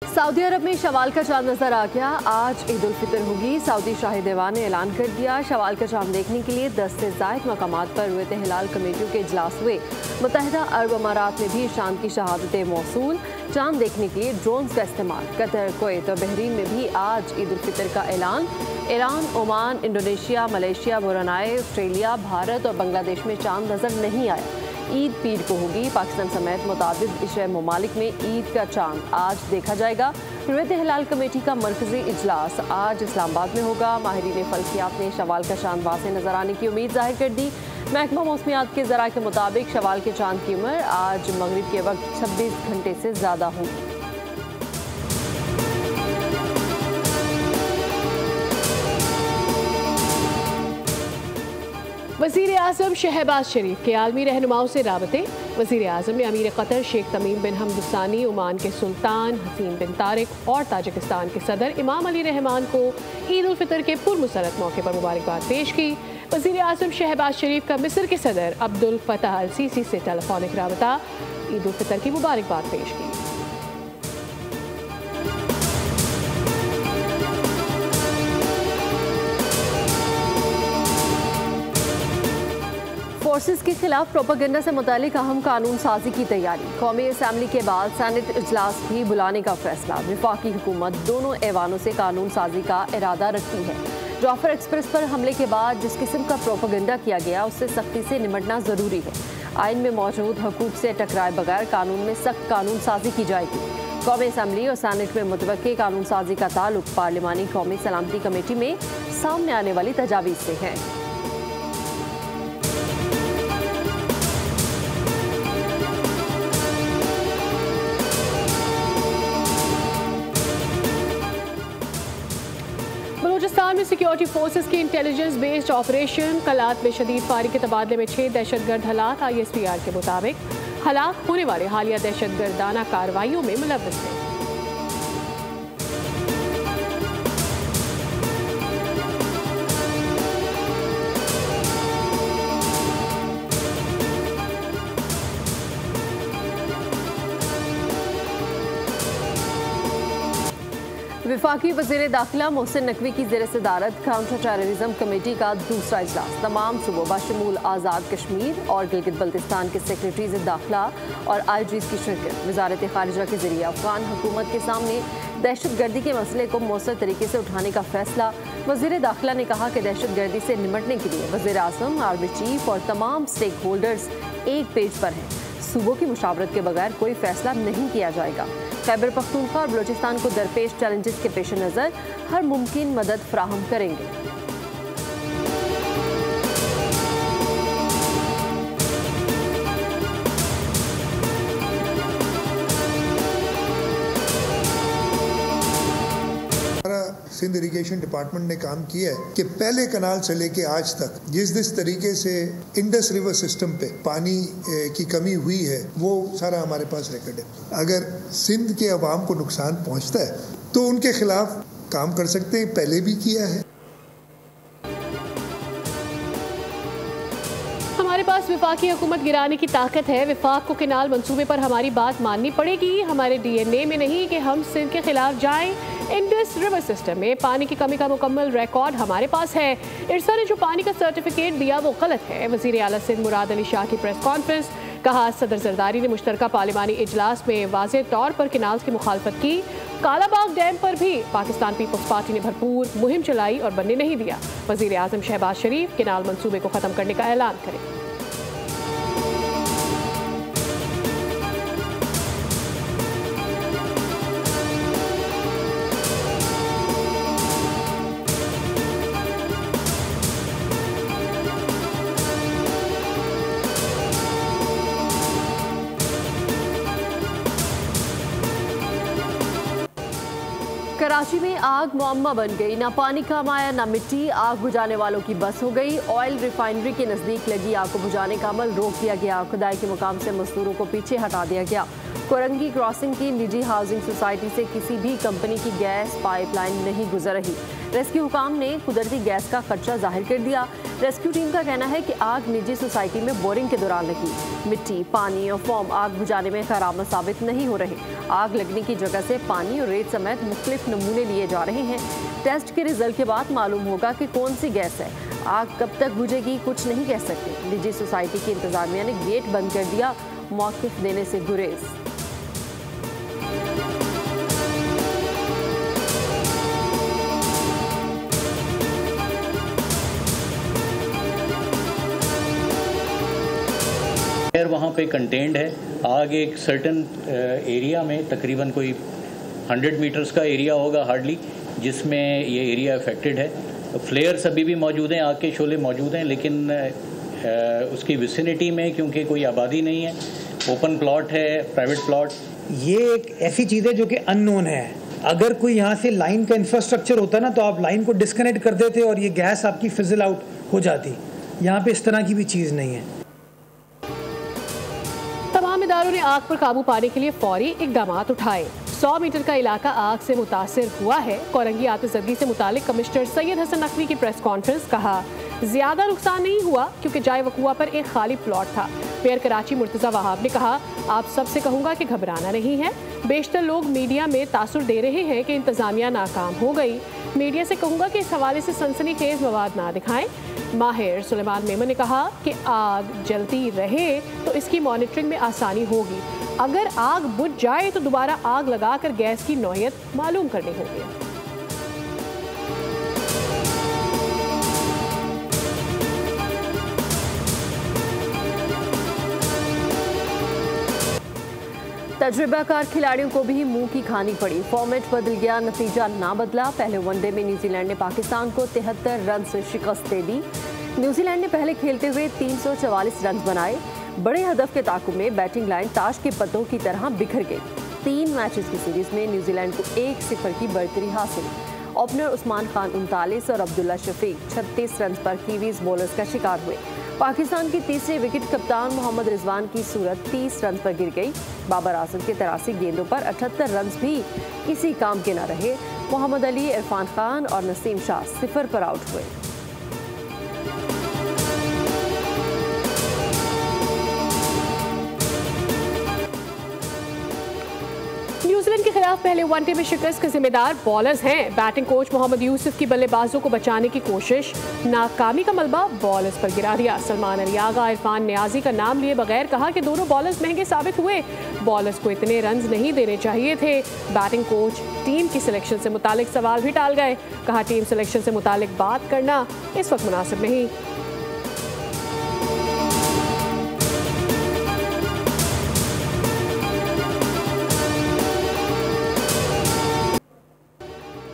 Saudi अरब में शवाल का चांद नजर आ गया। आज ईद उल फितर होगी। सऊदी शाही दीवान ने ऐलान कर दिया, शवाल का चांद देखने के लिए 10 से ज़ायद मकामात पर रुयत हिलाल कमेटियों के इजलास हुए। मुत्तहिदा अरब अमारात में भी चांद की शहादतें मौसूल। चांद देखने के लिए ड्रोन्स का इस्तेमाल। कतर, कुवैत और बहरीन में भी आज ईद उल फितर का ऐलान। Iran, Oman, Indonesia, Malaysia, Brunei, Australia, Bharat और बांग्लादेश में चांद नजर नहीं आया। ईद पीर को होगी। पाकिस्तान समेत मुताबिद एशियाई ममालिक में ईद का चांद आज देखा जाएगा। रुयत हिलाल कमेटी का मरकजी इजलास आज इस्लामाबाद में होगा। माहिरीन फल्कियात ने शवाल का चांद वासे नजर आने की उम्मीद जाहिर कर दी। महकमा मौसमियात के ज़राए के मुताबिक शवाल के चांद की उम्र आज मगरिब के वक्त 26 घंटे से ज़्यादा होगी। वज़ीर आज़म शहबाज शरीफ के आलमी रहनुमाओं से राबते। वज़ीर आज़म ने अमीर कतर शेख तमीम बिन हमद सानी, ओमान के सुल्तान हसीन बिन तारिक और ताजिकिस्तान के सदर इमाम अली रहमान को ईद उल फितर के पुरमसरत मौके पर मुबारकबाद पेश की। वज़ीर आज़म शहबाज शरीफ का मिस्र के सदर अब्दुल फताह अल सीसी से टेलीफोनिक राबता। ईद उल फितर की मुबारकबाद पेश की। फोर्सेस के खिलाफ प्रोपेगेंडा से मुतालिक अहम कानून साजी की तैयारी। कौमी असम्बली के बाद सेनेट इजलास भी बुलाने का फैसला। वफाकी हुकूमत दोनों ऐवानों से कानून साजी का इरादा रखती है। जाफर एक्सप्रेस पर हमले के बाद जिस किस्म का प्रोपेगेंडा किया गया उससे सख्ती से निपटना जरूरी है। आइन में मौजूद हकूक से टकराए बगैर कानून में सख्त कानून साजी की जाएगी। कौमी असम्बली और सेनेट में मुतवक्के कानून साजी का ताल्लुक पार्लिमानी कौमी सलामती कमेटी में सामने आने वाली तजावीज़ से है। बलूचिस्तान में सिक्योरिटी फोर्सेस की इंटेलिजेंस बेस्ड ऑपरेशन। कलात में शदीद फायरिंग के तबादले में 6 दहशतगर्द हलाक। ISPR के मुताबिक हलाक होने वाले हालिया दहशतगर्दाना कार्रवाइयों में मुलव्वस थे। वफाकी वज़ीर दाखिला मोहसिन नकवी की ज़ेर सदारत काउंटर टेररिज्म कमेटी का दूसरा इजलास। तमाम सूबों बशमूल आज़ाद कश्मीर और गिलगित बल्तिस्तान के सेक्रेटरीज दाखिला और IGs की शिरकत। वजारत खारिजा के जरिए अफगान हुकूमत के सामने दहशत गर्दी के मसले को मौसर तरीके से उठाने का फैसला। वज़ीर दाखिला ने कहा कि दहशत गर्दी से निपटने के लिए वज़ीर आज़म, आर्मी चीफ और तमाम स्टेक होल्डर्स एक पेज पर हैं। सूबों की मुशावरत के बगैर कोई फैसला नहीं किया जाएगा। खैबर पख्तूनख्वा और बलूचिस्तान को दरपेश चैलेंजेस के पेश नज़र हर मुमकिन मदद फराहम करेंगे। सिंध इरिगेशन डिपार्टमेंट ने काम किया है कि पहले कनाल से लेके आज तक जिस तरीके से इंडस रिवर सिस्टम पे पानी की कमी हुई है वो सारा हमारे पास रिकॉर्ड है। अगर सिंध के अवाम को नुकसान पहुंचता है तो उनके खिलाफ काम कर सकते हैं, पहले भी किया है। हमारे पास वफाकी हुकूमत गिराने की ताकत है। वफाक को किनाल मंसूबे पर हमारी बात माननी पड़ेगी। हमारे DNA में नहीं कि हम सिंध के खिलाफ जाएं। इंडस रिवर सिस्टम में पानी की कमी का मुकम्मल रिकॉर्ड हमारे पास है। इरसा ने जो पानी का सर्टिफिकेट दिया वो गलत है। वज़ीर आला सिंध मुराद अली शाह की प्रेस कॉन्फ्रेंस। कहा, सदर जरदारी ने मुश्तरका पार्लिमानी इजलास में वाज़ेह तौर पर किनाल्स की मुखालफत की। कालाबाग डैम पर भी पाकिस्तान पीपल्स पार्टी ने भरपूर मुहिम चलाई और बनने नहीं दिया। वज़ीर आज़म शहबाज शरीफ किनाल मंसूबे को ख़त्म करने का ऐलान करें। कराची में आग मुअम्मा बन गई। ना पानी काम आया ना मिट्टी। आग बुझाने वालों की बस हो गई। ऑयल रिफाइनरी के नजदीक लगी आग को बुझाने का अमल रोक दिया गया। खुदाई के मुकाम से मजदूरों को पीछे हटा दिया गया। कोरंगी क्रॉसिंग की निजी हाउसिंग सोसाइटी से किसी भी कंपनी की गैस पाइपलाइन नहीं गुजर रही। रेस्क्यू हुकाम ने कुदरती गैस का खदशा जाहिर कर दिया। रेस्क्यू टीम का कहना है कि आग निजी सोसाइटी में बोरिंग के दौरान लगी। मिट्टी, पानी और फोम आग बुझाने में कारआमद साबित नहीं हो रहे। आग लगने की जगह से पानी और रेत समेत मुख्तलिफ नमूने लिए जा रहे हैं। टेस्ट के रिजल्ट के बाद मालूम होगा कि कौन सी गैस है। आग कब तक बुझेगी कुछ नहीं कह सकते। निजी सोसाइटी की इंतजामिया ने गेट बंद कर दिया, मौक़िफ़ देने से गुरेज। वहाँ पे कंटेंड है। आग एक सर्टन एरिया में तकरीबन कोई 100 मीटर्स का एरिया होगा हार्डली, जिसमें ये एरिया अफेक्टेड है। फ्लेयर्स अभी भी मौजूद हैं, आग के शोले मौजूद हैं, लेकिन उसकी विसिनिटी में क्योंकि कोई आबादी नहीं है, ओपन प्लॉट है, प्राइवेट प्लॉट। ये एक ऐसी चीज़ है जो कि अननोन है। अगर कोई यहाँ से लाइन का इंफ्रास्ट्रक्चर होता ना तो आप लाइन को डिस्कनेक्ट कर देते और ये गैस आपकी फिजल आउट हो जाती। यहाँ पे इस तरह की भी चीज़ नहीं है। तमाम इदारों ने आग पर काबू पाने के लिए फौरी इकदाम उठाए। 100 मीटर का इलाका आग से मुतासिर हुआ है। कोरंगी आतिशज़दी से मुतालिक कमिश्नर सैयद हसन नकवी की प्रेस कॉन्फ्रेंस। कहा ज्यादा नुकसान नहीं हुआ क्योंकि जाए वकुआ पर एक खाली प्लॉट था। मेयर कराची मुर्तज़ा वहाब ने कहा आप सबसे कहूँगा कि घबराना नहीं है। बेशतर लोग मीडिया में तासुर दे रहे हैं कि इंतज़ामिया नाकाम हो गई। मीडिया से कहूँगा कि इस हवाले से सनसनीखेज मवाद ना दिखाएं। माहिर सुलेमान मेमन ने कहा कि आग जलती रहे तो इसकी मॉनिटरिंग में आसानी होगी। अगर आग बुझ जाए तो दोबारा आग लगाकर गैस की नौयत मालूम करनी होगी। तजुर्बाकार खिलाड़ियों को भी मुंह की खानी पड़ी। फॉर्मेट बदल गया, नतीजा ना बदला। पहले वनडे में न्यूजीलैंड ने पाकिस्तान को 73 रन से शिकस्त दे दी। न्यूजीलैंड ने पहले खेलते हुए 344 रन बनाए। बड़े हदफ के ताकुब में बैटिंग लाइन ताश के पत्तों की तरह बिखर गई। 3 मैचेस की सीरीज में न्यूजीलैंड को 1-0 की बढ़तरी हासिल। ओपनर उस्मान खान 39 और अब्दुल्ला शफीक 36 रन पर कीवीज बॉलर्स का शिकार हुए। पाकिस्तान की तीसरी विकेट कप्तान मोहम्मद रिजवान की सूरत 30 रन पर गिर गई। बाबर आजम के 83 गेंदों पर 78 रन भी किसी काम के न रहे। मोहम्मद अली, इरफान खान और नसीम शाह 0 पर आउट हुए। न्यूजीलैंड के खिलाफ पहले वनडे में शिकस्त के जिम्मेदार बॉलर्स हैं। बैटिंग कोच मोहम्मद यूसुफ की बल्लेबाजों को बचाने की कोशिश, नाकामी का मलबा बॉलर्स पर गिरा दिया। सलमान अली आगा, इरफान नियाजी का नाम लिए बगैर कहा कि दोनों बॉलर्स महंगे साबित हुए। बॉलर्स को इतने रन नहीं देने चाहिए थे। बैटिंग कोच टीम की सिलेक्शन से मुतालिक सवाल भी टाल गए। कहा टीम सिलेक्शन से मुतालिक बात करना इस वक्त मुनासिब नहीं।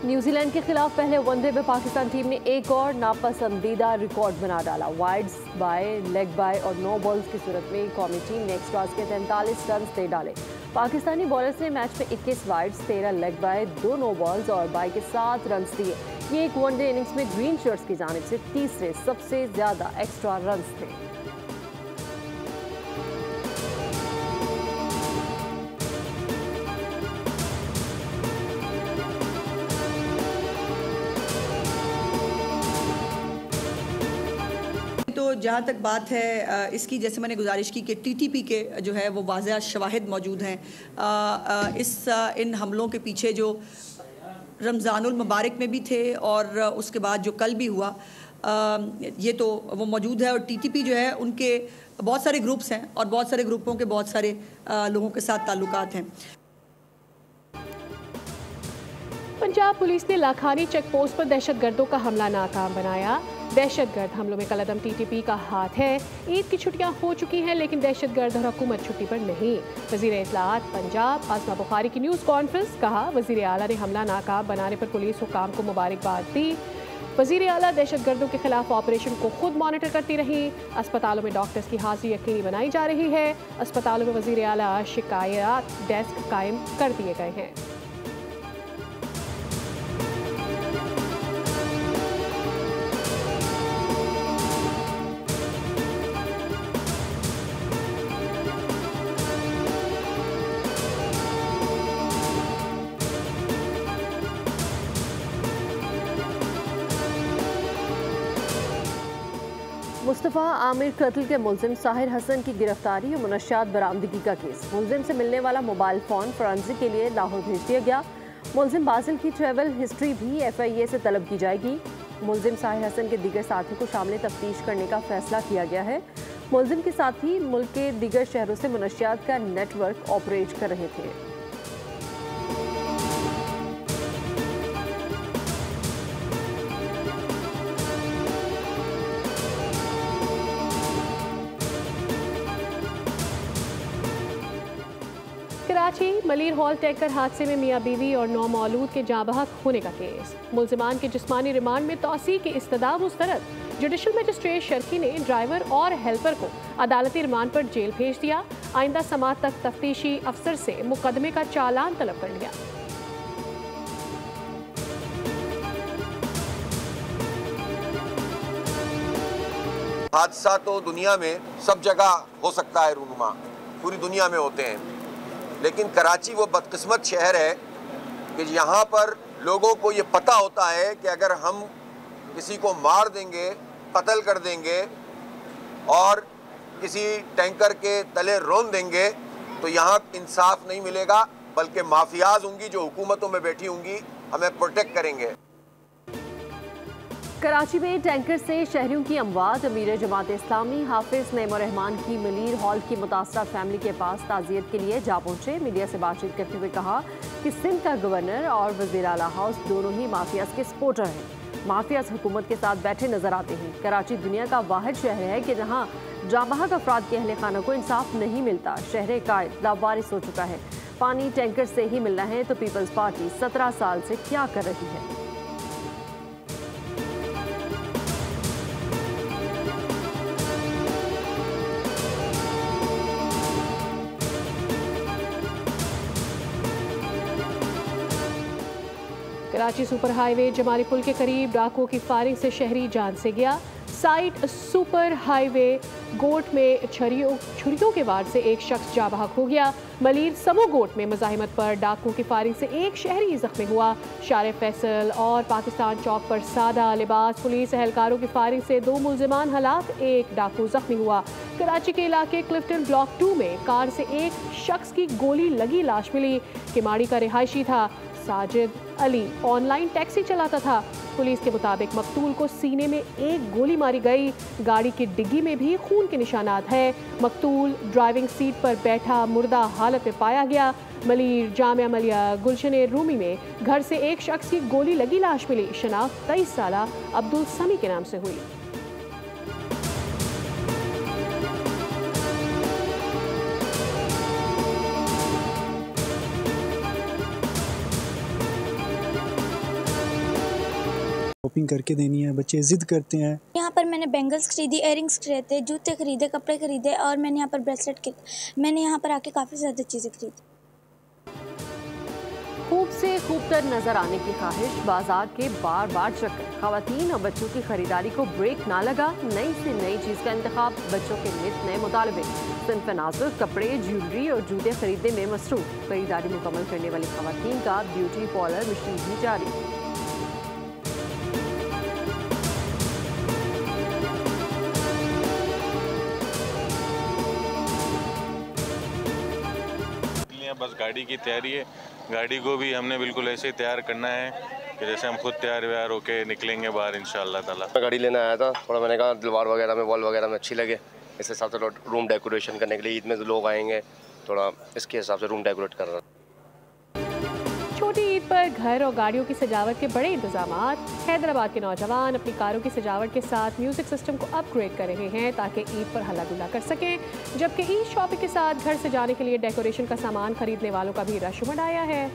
न्यूजीलैंड के खिलाफ पहले वनडे में पाकिस्तान टीम ने एक और नापसंदीदा रिकॉर्ड बना डाला। वाइड्स बाय, लेग बाय और 9 बॉल्स की सूरत में कौमी टीम ने एक्स्ट्रास के 43 रन दे डाले। पाकिस्तानी बॉलर्स ने मैच में 21 wides, 13 leg bye, 2 no balls और बाय के 7 रन दिए। ये एक वनडे इनिंग्स में ग्रीन शर्ट्स की जानिब से तीसरे सबसे ज्यादा एक्स्ट्रा रन थे। तो जहाँ तक बात है इसकी, जैसे मैंने गुजारिश की कि टीटीपी के जो है वो वाज़ह शवाहिद मौजूद हैं। इन हमलों के पीछे जो रमज़ानुल मुबारक में भी थे और उसके बाद जो कल भी हुआ, ये तो वो मौजूद है। और टीटीपी जो है उनके बहुत सारे ग्रुप्स हैं और बहुत सारे ग्रुपों के बहुत सारे लोगों के साथ ताल्लुकात हैं। पंजाब पुलिस ने लाखानी चेक पोस्ट पर दहशतगर्दों का हमला नाकाम बनाया। दहशतगर्द हमलों में कलअदम टीटीपी का हाथ है। ईद की छुट्टियां हो चुकी हैं लेकिन दहशतगर्द और हुकूमत छुट्टी पर नहीं। वज़ीर इत्तलाआत पंजाब आसमा बुखारी की न्यूज़ कॉन्फ्रेंस। कहा वज़ीर आला ने हमला नाकाम बनाने पर पुलिस हुकाम को मुबारकबाद दी। वज़ीर आला दहशतगर्दों के खिलाफ ऑपरेशन को खुद मॉनिटर करती रही। अस्पतालों में डॉक्टर्स की हाजिरी यकीनी बनाई जा रही है। अस्पतालों में वज़ीर आला शिकायत डेस्क कायम कर दिए गए हैं। मुस्तफ़ा आमिर कत्ल के मुलजिम साहिर हसन की गिरफ्तारी और मुनशियात बरामदगी का केस। मुलजिम से मिलने वाला मोबाइल फ़ोन फॉरेंसिक के लिए लाहौर भेज दिया गया। मुलजिम बासिल की ट्रैवल हिस्ट्री भी FIA से तलब की जाएगी। मुलजिम साहिर हसन के दीगर साथियों को शामिल तफ्तीश करने का फैसला किया गया है। मुलजिम के साथी मुल्क के दीगर शहरों से मुनशियात का नेटवर्क ऑपरेट कर रहे थे। कराची मलीर हॉल टैंकर हादसे में मियां बीवी और 9 मौलूद के जाँ बहक होने का केस। मुलजिमान के जिस्मानी रिमांड में तौसी की इस्तदा मुस्तरद। जुडिशल मजिस्ट्रेट शर्की ने ड्राइवर और हेल्पर को अदालती रिमांड पर जेल भेज दिया। आइंदा समात तक तफ्तीशी अफसर से मुकदमे का चालान तलब कर लिया। हादसा तो दुनिया में सब जगह हो सकता है रूनुमा, पूरी दुनिया में होते हैं, लेकिन कराची वो बदकिस्मत शहर है कि यहाँ पर लोगों को ये पता होता है कि अगर हम किसी को मार देंगे, कत्ल कर देंगे और किसी टैंकर के तले रोन देंगे तो यहाँ इंसाफ नहीं मिलेगा, बल्कि माफियाज होंगी जो हुकूमतों में बैठी होंगी, हमें प्रोटेक्ट करेंगे। कराची में टैंकर से शहरियों की अमवात। अमीर जमात इस्लामी हाफिज नईम रहमान की मलीर हॉल की मुतासरा फैमिली के पास ताज़ियत के लिए जा पहुंचे। मीडिया से बातचीत करते हुए कहा कि सिंध का गवर्नर और वज़ीर आला हाउस दोनों ही माफियाज के सपोर्टर हैं। माफियाज हुकूमत के साथ बैठे नजर आते हैं। कराची दुनिया का वाहिद शहर है कि जहाँ जांबाहक अफराद के अहले खाना को इंसाफ नहीं मिलता। शहर कायद लावारिस हो चुका है। पानी टैंकर से ही मिलना है तो पीपल्स पार्टी 17 साल से क्या कर रही है। कराची सुपर हाईवे जमाली पुल के करीब डाकुओं की फायरिंग से शहरी जान से गया। साइट सुपर हाईवे गोट में छुरियों के वार से एक शख्स जाँ बहक हो गया। मलीर समो गोट में मुजाहिमत पर डाकुओं की फायरिंग से एक शहरी जख्मी हुआ। शारे फैसल और पाकिस्तान चौक पर सादा लिबास पुलिस एहलकारों की फायरिंग से 2 मुलजिमान हलाक, एक डाकू जख्मी हुआ। कराची के इलाके क्लिफ्टन ब्लॉक 2 में कार से एक शख्स की गोली लगी लाश मिली। किमाड़ी का रिहायशी था। साजिद अली ऑनलाइन टैक्सी चलाता था। पुलिस के मुताबिक मकतूल को सीने में एक गोली मारी गई। गाड़ी की डिग्गी में भी खून के निशानात हैं। मकतूल ड्राइविंग सीट पर बैठा मुर्दा हालत में पाया गया। मलीर जामिया मलिया गुलशन रूमी में घर से एक शख्स की गोली लगी लाश मिली। शनाख्त 23 साला अब्दुल समी के नाम से हुई। शॉपिंग करके देनी है, बच्चे जिद करते हैं। यहाँ पर मैंने बैंगल्स खरीदी, इयरिंग्स खरीदे, जूते खरीदे, कपड़े खरीदे और मैंने यहाँ पर ब्रेसलेट मैंने यहाँ पर आके काफ़ी ज़्यादा चीज़ें खरीदी। खूब से खूबतर नजर आने की ख्वाहिश, बाजार के बार बार चक्कर, खवातीन और बच्चों की खरीदारी को ब्रेक ना लगा। नई से नई चीज़ का इंतखाब, बच्चों के नित नए मुतालबे, सिंफ नाजुक कपड़े, ज्वेलरी और जूते खरीदने में मसरूफ। खरीदारी मुकम्मल करने वाली खवातीन का ब्यूटी पार्लर मिशन भी जारी। बस गाड़ी की तैयारी है। गाड़ी को भी हमने बिल्कुल ऐसे ही तैयार करना है कि जैसे हम खुद तैयार व्यार होके निकलेंगे बाहर इंशाअल्लाह ताला। गाड़ी लेना आया था, थोड़ा मैंने कहा दीवार वगैरह में, वॉल वगैरह में अच्छी लगे, इस हिसाब से रूम डेकोरेशन करने के लिए। ईद में लोग आएंगे, थोड़ा इसके हिसाब से रूम डेकोरेट कर रहा था। छोटी ईद पर घर और गाड़ियों की सजावट के बड़े इंतजामात। हैदराबाद के नौजवान अपनी कारों की सजावट के साथ म्यूजिक सिस्टम को अपग्रेड कर रहे हैं ताकि ईद पर हल्ला गुल्ला कर सकें। जबकि ईद शॉपिंग के साथ घर से जाने के लिए डेकोरेशन का सामान खरीदने वालों का भी रश उमड़ आया है।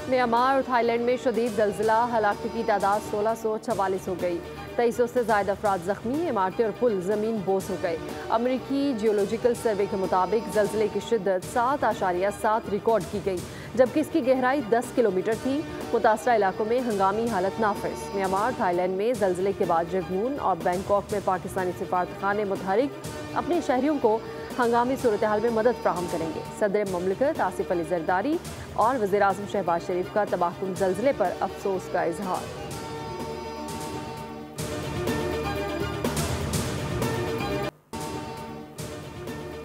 म्यांमार और थाईलैंड में शदीद ज़लज़ला, हलाकों की तादाद 1644 हो गई। 2300 से ज़्यादा अफराद ज़ख्मी, इमारतें और पुल ज़मीन बोस हो गए। अमरीकी जियोलॉजिकल सर्वे के मुताबिक ज़लज़ले की शिद्दत 7.7 रिकॉर्ड की गई। जबकि इसकी गहराई 10 किलोमीटर थी। मुतासरा इलाकों में हंगामी हालत नाफिज। म्यांमार, थाईलैंड में ज़लज़ले के बाद रंगून और बैंकॉक में पाकिस्तानी सिफारतखाने मुतहरिक अपने शहरियों को हंगामी सूरत हाल में मदद फ्राहम करेंगे। सदर ममलिकत आसिफ अली जरदारी और वज़ीर-ए-आज़म शहबाज शरीफ का तबाहकुन ज़लज़ले पर अफसोस का इजहार।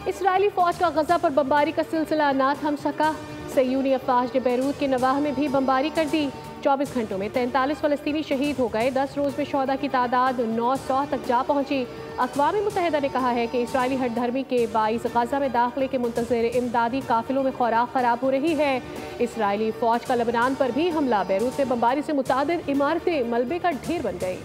इसराइली फौज का गजा पर बमबारी का सिलसिला ना थम सका। सयूनी अफवाज ने बैरूत के नवाह में भी बमबारी कर दी। 24 घंटों में 43 फ़लस्तीनी शहीद हो गए। 10 रोज़ में शोहदा की तादाद 900 तक जा पहुंची। अक़वाम मुत्तहिदा ने कहा है कि इसराइली हटधर्मी के बाइस गजा में दाखिले के मुंतज़िर इमदादी काफिलों में खुराक ख़राब हो रही है। इसराइली फौज का लबनान पर भी हमला। बैरूत में बमबारी से मुतादिद इमारतें मलबे का ढेर बन गई।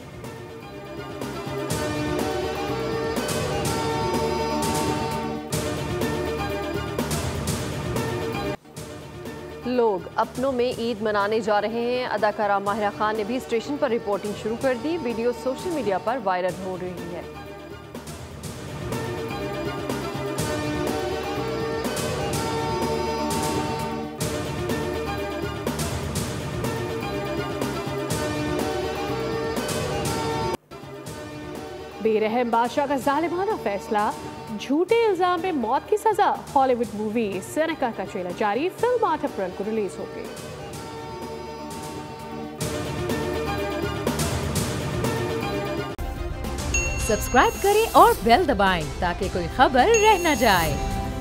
लोग अपनों में ईद मनाने जा रहे हैं। अदाकारा माहिरा खान ने भी स्टेशन पर रिपोर्टिंग शुरू कर दी। वीडियो सोशल मीडिया पर वायरल हो रही है। बेरहम बादशाह का जालिमाना फैसला, झूठे इल्जाम में मौत की सजा। हॉलीवुड मूवी सेनेका का ट्रेलर जारी। फिल्म 8 अप्रैल को रिलीज होगी। सब्सक्राइब करें और बेल दबाएं ताकि कोई खबर रह न जाए।